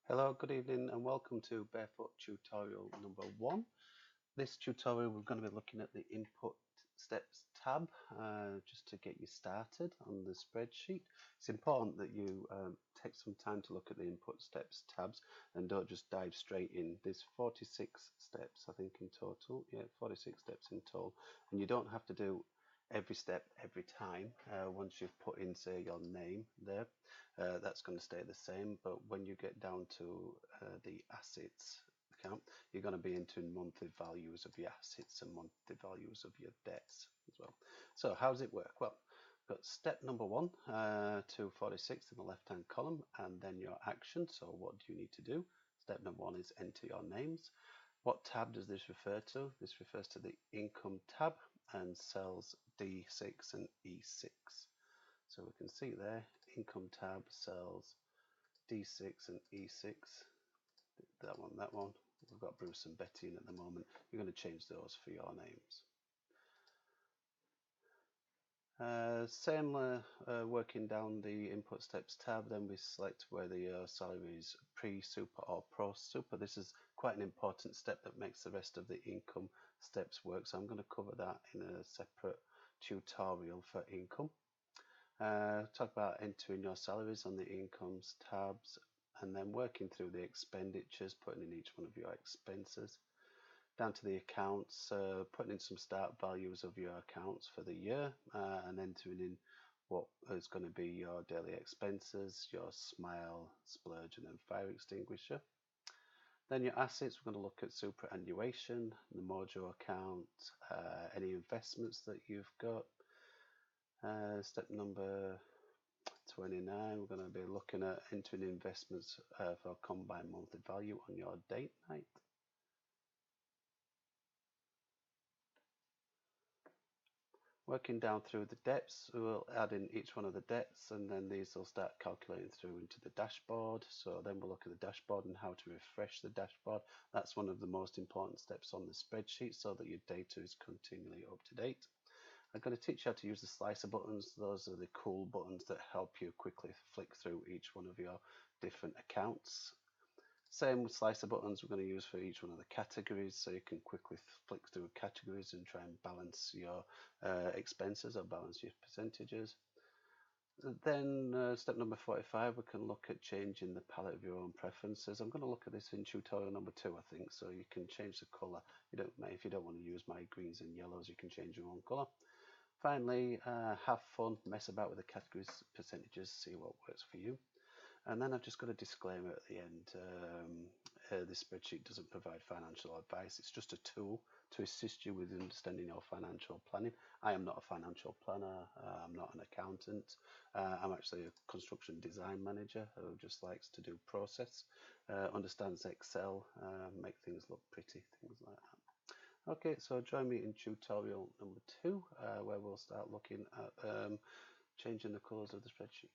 Hello, good evening and welcome to Barefoot tutorial number 1. This tutorial we're going to be looking at the input steps tab just to get you started on the spreadsheet. It's important that you take some time to look at the input steps tabs and don't just dive straight in. There's 46 steps I think in total, 46 steps in total, and you don't have to do every step every time. Once you've put in, say, your name there, that's going to stay the same, but when you get down to the assets account, you're going to be entering monthly values of your assets and monthly values of your debts as well. So how does it work? Well, we've got step number 1 to 46 in the left hand column, and then your action. So what do you need to do? Step number 1 is enter your names. What tab does this refer to? This refers to the income tab and cells D6 and E6. So we can see there, income tab, cells D6 and E6. That one. We've got Bruce and Betty in at the moment. You're going to change those for your names. Same working down the input steps tab, then we select whether your salary is pre, super or pro super. This is quite an important step that makes the rest of the income steps work, so I'm going to cover that in a separate tutorial for income. Talk about entering your salaries on the incomes tabs, and then working through the expenditures, putting in each one of your expenses. Down to the accounts, putting in some start values of your accounts for the year, and entering in what is going to be your daily expenses, your smile, splurge, and then fire extinguisher. Then your assets, we're going to look at superannuation, the mojo account, any investments that you've got. Step number 29, we're going to be looking at entering investments for a combined monthly value on your date night. Working down through the debts, we'll add in each one of the debts, and then these will start calculating through into the dashboard. So then we'll look at the dashboard and how to refresh the dashboard. That's one of the most important steps on the spreadsheet, so that your data is continually up to date. I'm going to teach you how to use the slicer buttons. Those are the cool buttons that help you quickly flick through each one of your different accounts. Same with slicer buttons we're going to use for each one of the categories, so you can quickly flick through categories and try and balance your expenses or balance your percentages. Then step number 45, we can look at changing the palette of your own preferences. I'm going to look at this in tutorial number 2, I think, so you can change the colour. If you don't want to use my greens and yellows, you can change your own colour. Finally, have fun, mess about with the categories, percentages, see what works for you. And then I've just got a disclaimer at the end. This spreadsheet doesn't provide financial advice. It's just a tool to assist you with understanding your financial planning. I am not a financial planner. I'm not an accountant. I'm actually a construction design manager who just likes to do process, understands Excel, make things look pretty, things like that. Okay, so join me in tutorial number 2, where we'll start looking at changing the colours of the spreadsheet.